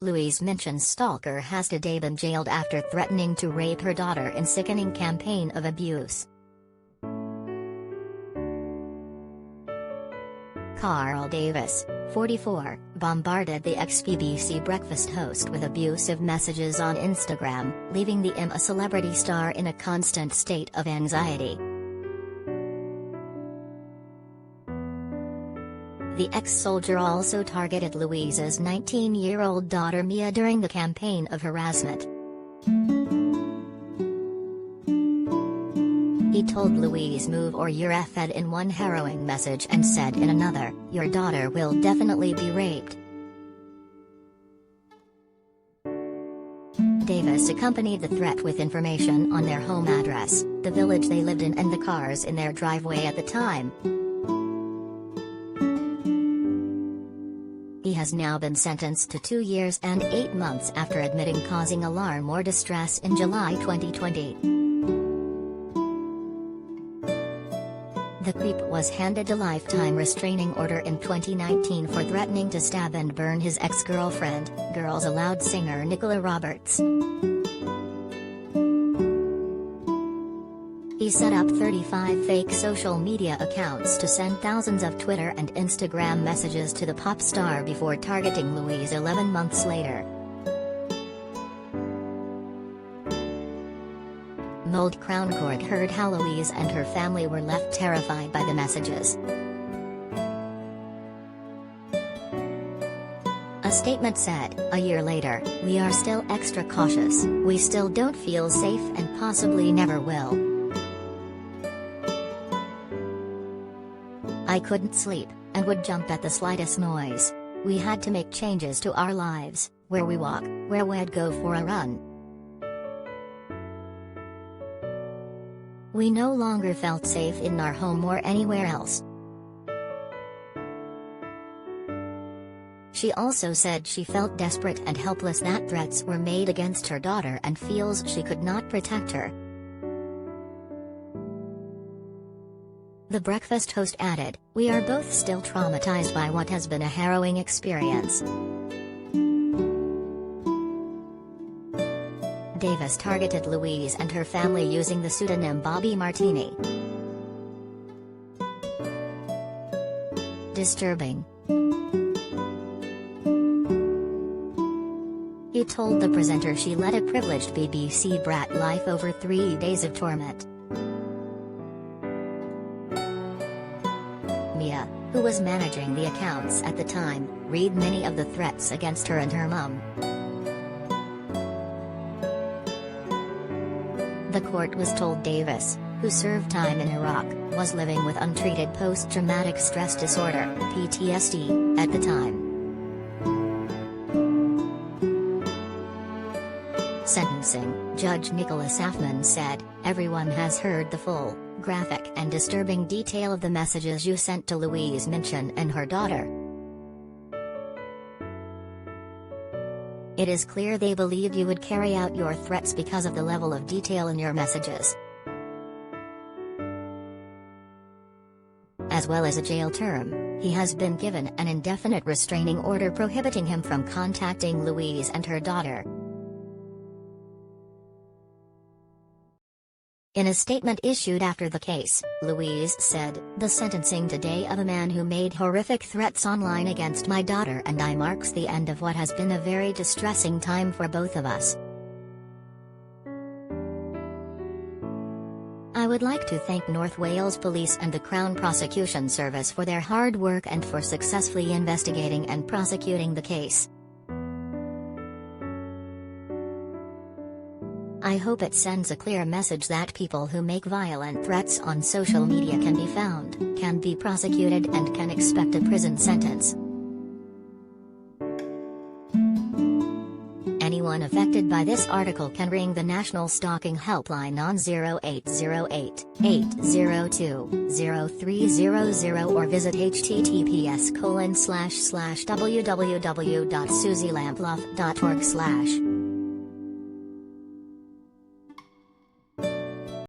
Louise Minchin's stalker has today been jailed after threatening to rape her daughter in sickening campaign of abuse. Carl Davis, 44, bombarded the ex-BBC breakfast host with abusive messages on Instagram, leaving a celebrity star in a constant state of anxiety. The ex-soldier also targeted Louise's 19-year-old daughter Mia during the campaign of harassment. He told Louise "move or you're effed" in one harrowing message and said in another, "Your daughter will definitely be raped." Davis accompanied the threat with information on their home address, the village they lived in and the cars in their driveway at the time. He has now been sentenced to 2 years and 8 months after admitting causing alarm or distress in July 2020. The creep was handed a lifetime restraining order in 2019 for threatening to stab and burn his ex-girlfriend, Girls Aloud singer Nicola Roberts. He set up 35 fake social media accounts to send thousands of Twitter and Instagram messages to the pop star before targeting Louise 11 months later. Mold Crown Court heard how Louise and her family were left terrified by the messages. A statement said, "A year later, we are still extra cautious, we still don't feel safe and possibly never will. I couldn't sleep, and would jump at the slightest noise. We had to make changes to our lives, where we walk, where we'd go for a run. We no longer felt safe in our home or anywhere else." She also said she felt desperate and helpless that threats were made against her daughter and feels she could not protect her. The breakfast host added, "We are both still traumatized by what has been a harrowing experience." Davis targeted Louise and her family using the pseudonym Bobby Martini. Disturbing. He told the presenter she led a privileged BBC brat life over 3 days of torment. Mia, who was managing the accounts at the time, read many of the threats against her and her mum. The court was told Davis, who served time in Iraq, was living with untreated post-traumatic stress disorder (PTSD) at the time. Sentencing, Judge Nicholas Affman said, "Everyone has heard the full, graphic and disturbing detail of the messages you sent to Louise Minchin and her daughter. It is clear they believed you would carry out your threats because of the level of detail in your messages." As well as a jail term, he has been given an indefinite restraining order prohibiting him from contacting Louise and her daughter. In a statement issued after the case, Louise said, "The sentencing today of a man who made horrific threats online against my daughter and I marks the end of what has been a very distressing time for both of us. I would like to thank North Wales Police and the Crown Prosecution Service for their hard work and for successfully investigating and prosecuting the case. I hope it sends a clear message that people who make violent threats on social media can be found, can be prosecuted and can expect a prison sentence. Anyone affected by this article can ring the National Stalking Helpline on 0808-802-0300 or visit https://www.susielamploff.org/.